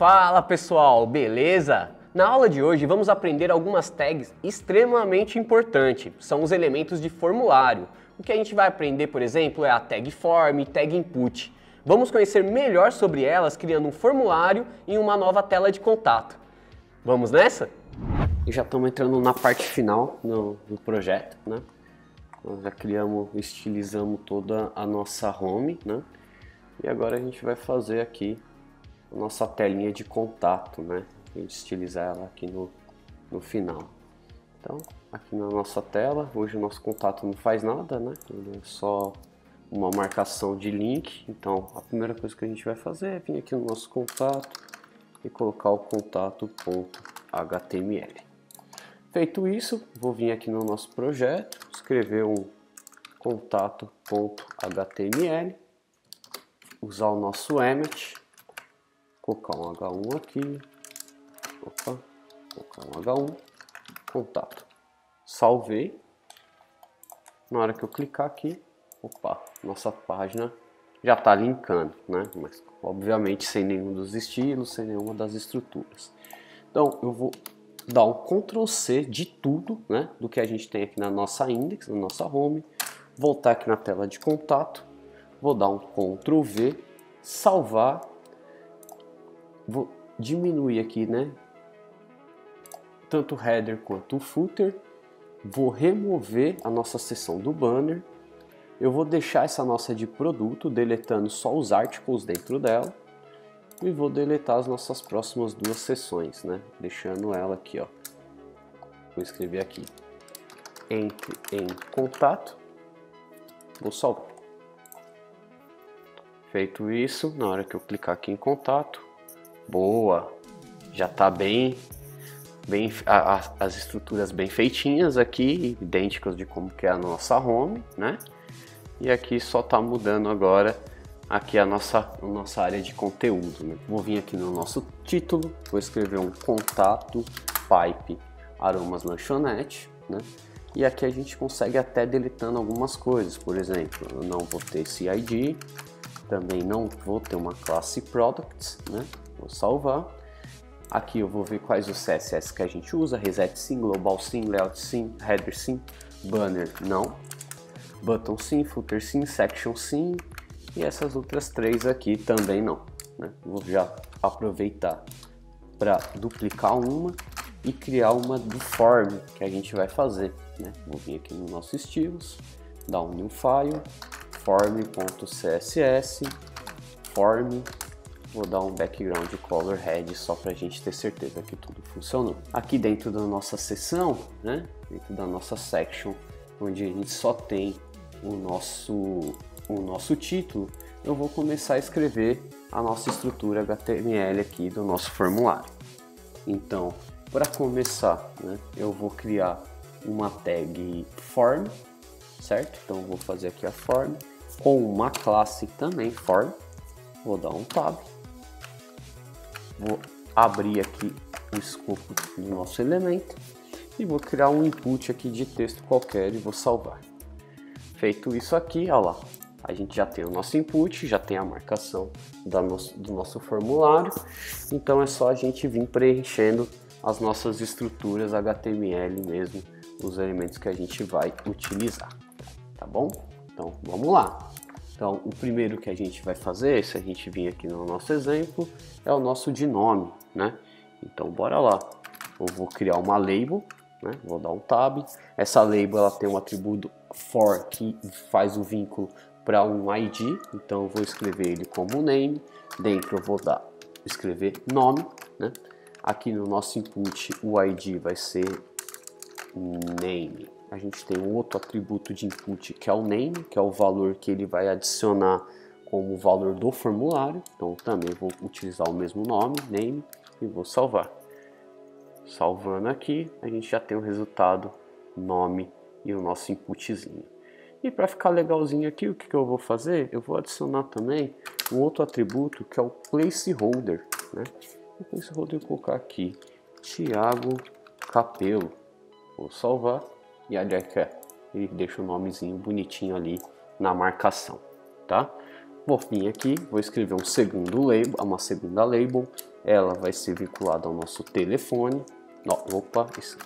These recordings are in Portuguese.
Fala pessoal, beleza? Na aula de hoje vamos aprender algumas tags extremamente importantes, são os elementos de formulário. O que a gente vai aprender, por exemplo, é a tag form e tag input. Vamos conhecer melhor sobre elas criando um formulário e uma nova tela de contato. Vamos nessa? E já estamos entrando na parte final do projeto, né? Nós já criamos, estilizamos toda a nossa home, né? E agora a gente vai fazer aqui a nossa telinha de contato, né? A gente estilizar ela aqui no final. Então, aqui na nossa tela, hoje o nosso contato não faz nada, né? Ele é só uma marcação de link. Então, a primeira coisa que a gente vai fazer é vir aqui no nosso contato e colocar o contato.html. Feito isso, vou vir aqui no nosso projeto, escrever um contato.html, usar o nosso emmet, colocar um H1 aqui, colocar um H1, contato. Salvei. Na hora que eu clicar aqui, nossa página já está linkando, né? Mas obviamente sem nenhum dos estilos, sem nenhuma das estruturas. Então eu vou dar um Ctrl C de tudo, né? Do que a gente tem aqui na nossa index, na nossa home. Voltar aqui na tela de contato, vou dar um Ctrl V, salvar. Vou diminuir aqui, né? Tanto o header quanto o footer. Vou remover a nossa seção do banner. Eu vou deixar essa nossa de produto, deletando só os articles dentro dela. E vou deletar as nossas próximas duas seções, né? Deixando ela aqui, ó. Vou escrever aqui. Entre em contato. Vou salvar. Feito isso, na hora que eu clicar aqui em contato, boa, já está bem as estruturas bem feitinhas aqui, idênticas de como que é a nossa home, né? E aqui só está mudando agora aqui a nossa área de conteúdo, né? Vou vir aqui no nosso título, vou escrever um contato pipe aromas lanchonete, né? E aqui a gente consegue até deletando algumas coisas, por exemplo, eu não vou ter esse ID, também não vou ter uma classe products, né? Vou salvar. Aqui eu vou ver quais os CSS que a gente usa, reset sim, global sim, layout sim, header sim, banner não, button sim, footer sim, section sim, e essas outras três aqui também não, né? Vou já aproveitar para duplicar uma e criar uma do form que a gente vai fazer, né? Vou vir aqui no nosso estilos, dar um new file, form.css, form, vou dar um background color red só para a gente ter certeza que tudo funcionou. Aqui dentro da nossa seção, né? Dentro da nossa section, onde a gente só tem o nosso título, eu vou começar a escrever a nossa estrutura HTML aqui do nosso formulário. Então, para começar, né, eu vou criar uma tag form, certo? Então, eu vou fazer aqui a form com uma classe também form. Vou dar um tab. Vou abrir aqui o escopo do nosso elemento e vou criar um input aqui de texto qualquer e vou salvar. Feito isso aqui, olha lá, a gente já tem o nosso input, já tem a marcação do nosso formulário, então é só a gente vir preenchendo as nossas estruturas HTML mesmo, os elementos que a gente vai utilizar, tá bom? Então vamos lá. Então o primeiro que a gente vai fazer, se a gente vir aqui no nosso exemplo, é o nosso de nome, né? Então bora lá. Eu vou criar uma label, né? Vou dar um tab. Essa label ela tem um atributo for que faz o vínculo para um ID, então eu vou escrever ele como name. Dentro eu vou escrever nome, né? Aqui no nosso input o ID vai ser name. A gente tem um outro atributo de input que é o name, que é o valor que ele vai adicionar como valor do formulário. Então também vou utilizar o mesmo nome, name, e vou salvar. Salvando aqui, a gente já tem o resultado, nome e o nosso inputzinho. E para ficar legalzinho aqui, o que eu vou fazer? Eu vou adicionar também um outro atributo que é o placeholder, né? O placeholder eu vou colocar aqui, Thiago Capelo. Vou salvar e ele deixa o nomezinho bonitinho ali na marcação, tá? Vou vir aqui, vou escrever um segundo label, uma segunda label, ela vai ser vinculada ao nosso telefone,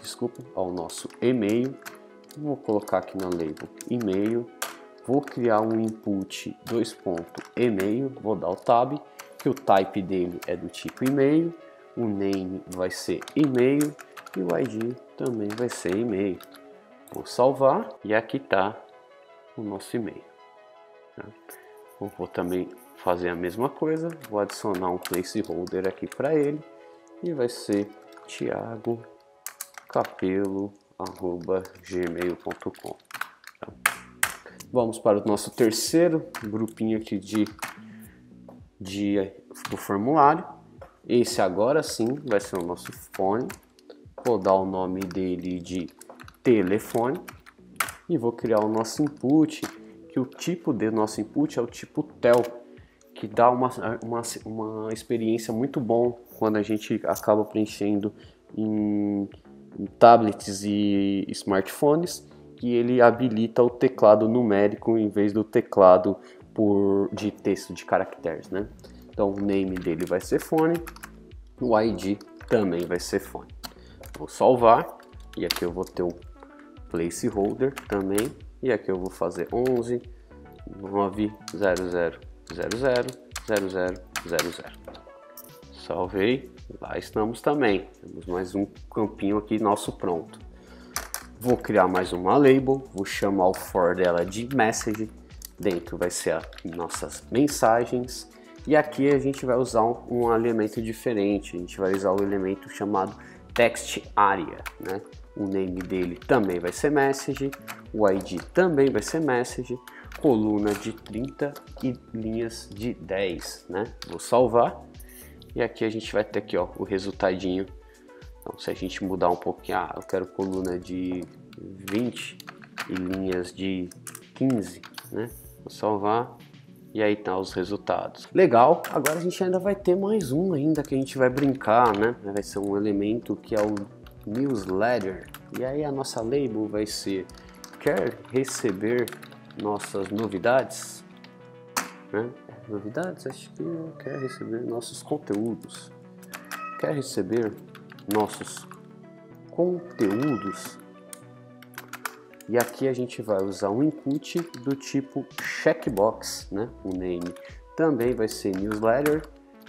desculpa, ao nosso e-mail. Vou colocar aqui na label e-mail, vou criar um input e-mail, vou dar o tab, que o type dele é do tipo e-mail, o name vai ser e-mail e o ID também vai ser e-mail. Vou salvar e aqui está o nosso e-mail. Tá? Eu vou também fazer a mesma coisa, vou adicionar um placeholder aqui para ele e vai ser thiagocapelo@gmail.com. Tá? Vamos para o nosso terceiro grupinho aqui do formulário. Esse agora sim vai ser o nosso fone. Vou dar o nome dele de telefone e vou criar o nosso input, que o tipo de nosso input é o tipo TEL, que dá uma experiência muito bom quando a gente acaba preenchendo em tablets e smartphones, que ele habilita o teclado numérico em vez do teclado de texto, de caracteres, né? Então o name dele vai ser fone, o ID também vai ser fone. Vou salvar e aqui eu vou ter um placeholder também, e aqui eu vou fazer 11 9 00 00 0000. Salvei, lá estamos também. Temos mais um campinho aqui nosso pronto. Vou criar mais uma label, vou chamar o for dela de message, dentro vai ser as nossas mensagens, e aqui a gente vai usar um elemento diferente, a gente vai usar o elemento chamado text area, né? O name dele também vai ser message, o ID também vai ser message, coluna de 30 e linhas de 10, né? Vou salvar e aqui a gente vai ter aqui, ó, o resultadinho. Então, se a gente mudar um pouquinho, eu quero coluna de 20 e linhas de 15, né? Vou salvar e aí tá os resultados. Legal, agora a gente ainda vai ter mais um ainda que a gente vai brincar, né? Vai ser um elemento que é o newsletter. E aí a nossa label vai ser: quer receber nossas novidades? Né? Novidades? Acho que quer receber nossos conteúdos. Quer receber nossos conteúdos? E aqui a gente vai usar um input do tipo checkbox, né? O name também vai ser newsletter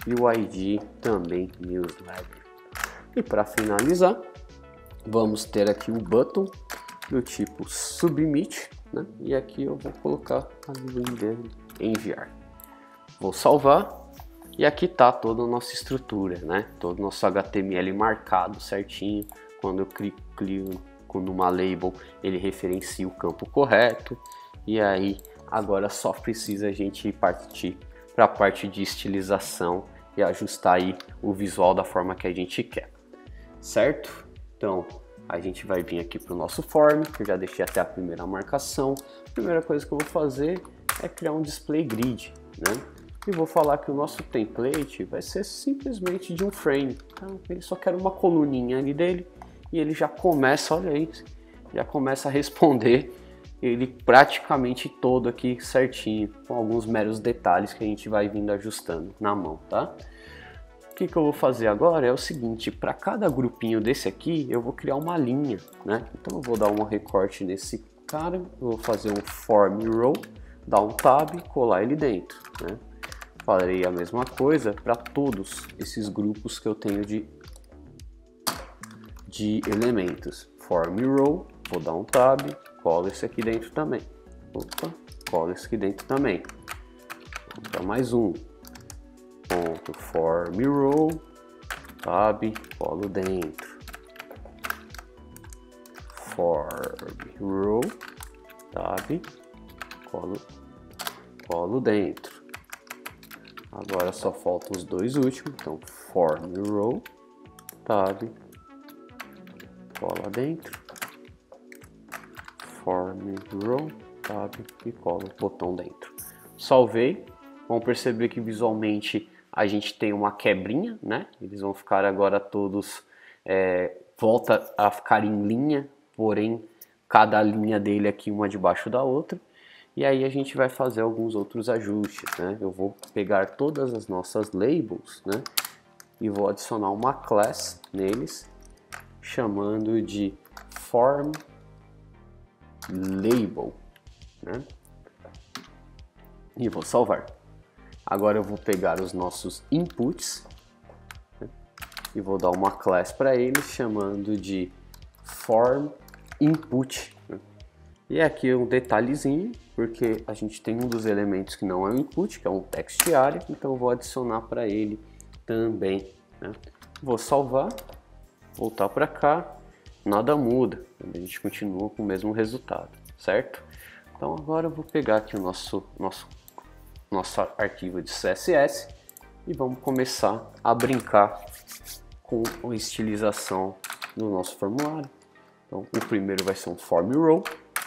e o ID também newsletter. E para finalizar, vamos ter aqui um button do tipo submit, né? E aqui eu vou colocar a link dele, enviar. Vou salvar e aqui tá toda a nossa estrutura, né? Todo o nosso HTML marcado certinho. Quando eu clico numa label, ele referencia o campo correto. E aí agora só precisa a gente partir para a parte de estilização e ajustar aí o visual da forma que a gente quer, certo? Então a gente vai vir aqui para o nosso form, que eu já deixei até a primeira marcação. A primeira coisa que eu vou fazer é criar um display grid, né? E vou falar que o nosso template vai ser simplesmente de um frame, tá? Ele só quer uma coluninha ali dele e ele já começa, olha aí, já começa a responder ele praticamente todo aqui certinho, com alguns meros detalhes que a gente vai vindo ajustando na mão, tá? O que eu vou fazer agora é o seguinte: para cada grupinho desse aqui eu vou criar uma linha, né? Então eu vou dar um recorte nesse cara, eu vou fazer um form row, dar um tab, colar ele dentro, né? Farei a mesma coisa para todos esses grupos que eu tenho de elementos. Form row, vou dar um tab, colo esse aqui dentro também. Opa, colo esse aqui dentro também. Vamos para mais um. Ponto form row, tab, colo dentro. Form row, tab, colo dentro. Agora só faltam os dois últimos, então form row, tab, cola dentro, form row, tab e cola o botão dentro. Salvei. Vamos perceber que visualmente a gente tem uma quebrinha, né? Eles vão ficar agora todos, volta a ficar em linha, porém cada linha dele aqui uma debaixo da outra. E aí a gente vai fazer alguns outros ajustes, né? Eu vou pegar todas as nossas labels, né? e vou adicionar uma class neles, chamando de form label, né? E vou salvar. Agora eu vou pegar os nossos inputs, né? E vou dar uma class para eles, chamando de form input, né? E aqui um detalhezinho, porque a gente tem um dos elementos que não é um input, que é um text area, então eu vou adicionar para ele também, né? Vou salvar, voltar para cá, nada muda, a gente continua com o mesmo resultado, certo? Então agora eu vou pegar aqui o nosso arquivo de CSS e vamos começar a brincar com a estilização do nosso formulário. Então o primeiro vai ser um form row,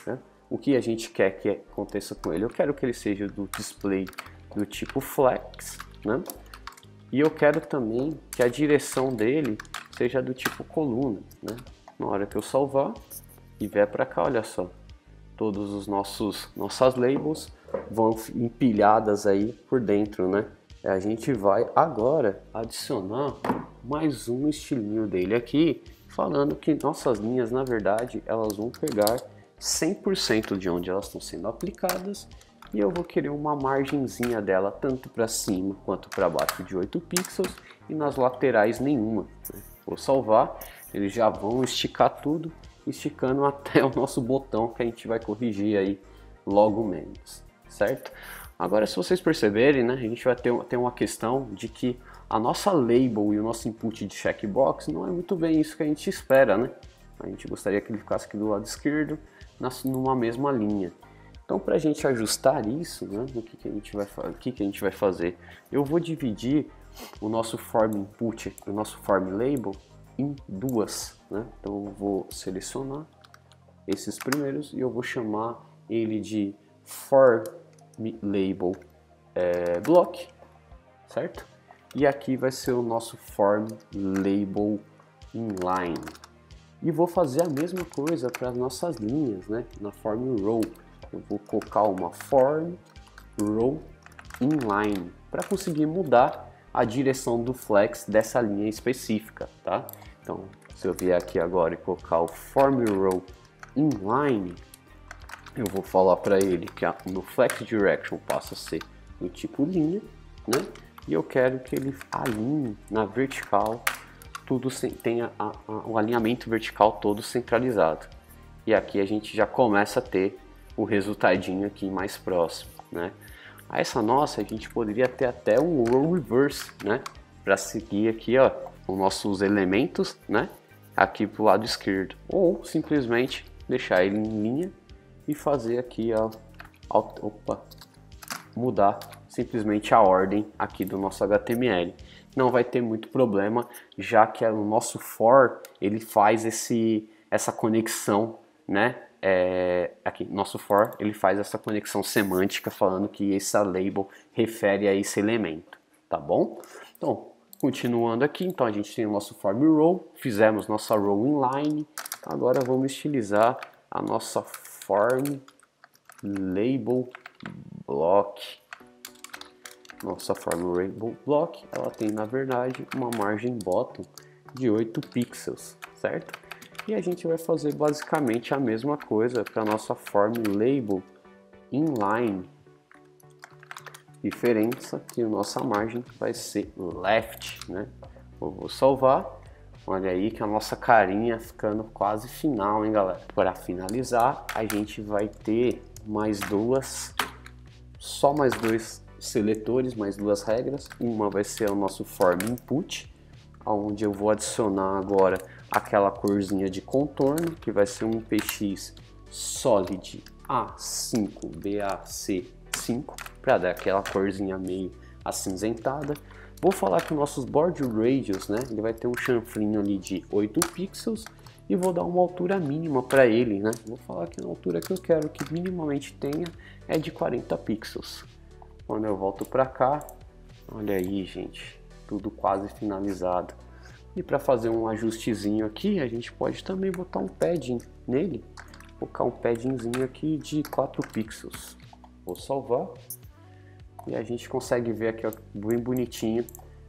né? O que a gente quer que aconteça com ele? Eu quero que ele seja do display do tipo flex, né? E eu quero também que a direção dele seja do tipo coluna, né? Na hora que eu salvar e vier para cá, olha só, todos os nossas labels vão empilhadas aí por dentro, né? A gente vai agora adicionar mais um estilinho dele aqui, falando que nossas linhas, na verdade, elas vão pegar 100% de onde elas estão sendo aplicadas, e eu vou querer uma margenzinha dela tanto para cima quanto para baixo de 8 pixels e nas laterais nenhuma, né? Vou salvar, eles já vão esticar tudo, esticando até o nosso botão que a gente vai corrigir aí logo menos, certo? Agora, se vocês perceberem, né, a gente vai ter uma questão de que a nossa label e o nosso input de checkbox não é muito bem isso que a gente espera, né? A gente gostaria que ele ficasse aqui do lado esquerdo, numa mesma linha. Então, para a gente ajustar isso, né, o que a gente vai fazer? Eu vou dividir o nosso form input, o nosso form label, em duas, né? Então, eu vou selecionar esses primeiros e eu vou chamar ele de form label block, certo? E aqui vai ser o nosso form label inline. E vou fazer a mesma coisa para as nossas linhas, né? Na form row, eu vou colocar uma form row inline para conseguir mudar a direção do flex dessa linha específica, tá? Então, se eu vier aqui agora e colocar o form row inline, eu vou falar para ele que no flex direction passa a ser do tipo linha, né? E eu quero que ele alinhe na vertical, tudo tenha o alinhamento vertical todo centralizado. E aqui a gente já começa a ter o resultadinho aqui mais próximo, né? A essa nossa a gente poderia ter até um row reverse, né? Para seguir aqui, ó, os nossos elementos, né? Aqui pro lado esquerdo, ou simplesmente deixar ele em linha e fazer aqui, ó, mudar simplesmente a ordem aqui do nosso HTML. Não vai ter muito problema, já que o nosso for ele faz essa conexão, né? Aqui, nosso for ele faz essa conexão semântica falando que essa label refere a esse elemento, tá bom? Então, continuando aqui, então a gente tem o nosso form row, fizemos nossa row inline, agora vamos estilizar a nossa form label block. Nossa form label block, ela tem na verdade uma margem bottom de 8 pixels, certo? E a gente vai fazer basicamente a mesma coisa para a nossa form label inline. Diferença que a nossa margem vai ser left, né? Eu vou salvar. Olha aí que a nossa carinha ficando quase final, hein, galera? Para finalizar, a gente vai ter só mais dois seletores, mais duas regras. Uma vai ser o nosso form input, onde eu vou adicionar agora aquela corzinha de contorno, que vai ser um px solid A5 BAC5, para dar aquela corzinha meio acinzentada. Vou falar que os nossos border radius, né, ele vai ter um chanfrinho ali de 8 pixels e vou dar uma altura mínima para ele, né? Vou falar que a altura que eu quero que minimamente tenha é de 40 pixels. Quando eu volto para cá, olha aí, gente, tudo quase finalizado. E para fazer um ajustezinho aqui, a gente pode também botar um padding nele. Vou colocar um paddingzinho aqui de 4 pixels. Vou salvar. E a gente consegue ver aqui, ó, bem bonitinho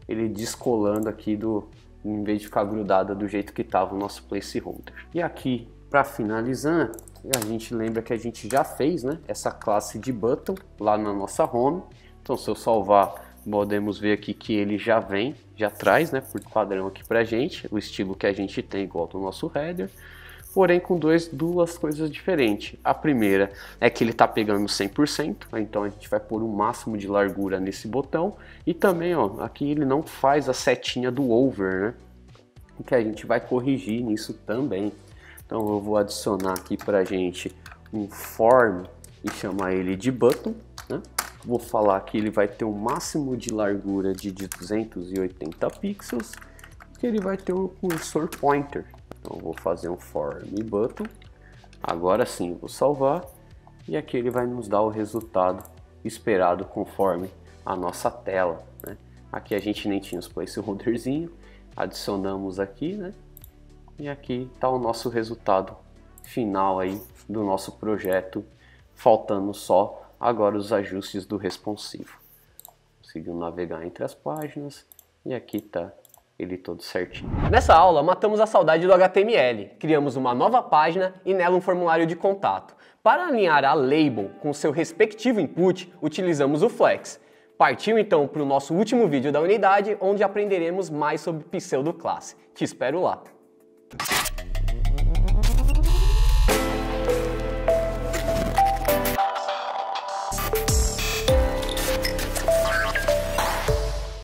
ele descolando aqui em vez de ficar grudada do jeito que estava o nosso placeholder. E aqui, para finalizar, a gente lembra que a gente já fez, né, essa classe de button lá na nossa home. Então, se eu salvar, podemos ver aqui que ele já traz, né, por padrão aqui pra gente, o estilo que a gente tem igual do nosso header, porém com duas coisas diferentes. A primeira é que ele está pegando 100%, então a gente vai pôr o máximo de largura nesse botão, e também, ó, aqui ele não faz a setinha do over, né, que a gente vai corrigir nisso também. Então eu vou adicionar aqui pra gente um form e chamar ele de button, né? Vou falar que ele vai ter um máximo de largura de 280 pixels, que ele vai ter um cursor pointer. Então eu vou fazer um form button, agora sim vou salvar, e aqui ele vai nos dar o resultado esperado conforme a nossa tela, né? Aqui a gente nem tinha os placeholderzinho, adicionamos aqui, né? E aqui está o nosso resultado final aí do nosso projeto, faltando só agora os ajustes do responsivo. Conseguiu navegar entre as páginas e aqui está ele todo certinho. Nessa aula, matamos a saudade do HTML, criamos uma nova página e nela um formulário de contato. Para alinhar a label com seu respectivo input, utilizamos o Flex. Partiu então para o nosso último vídeo da unidade, onde aprenderemos mais sobre pseudoclasse. Te espero lá!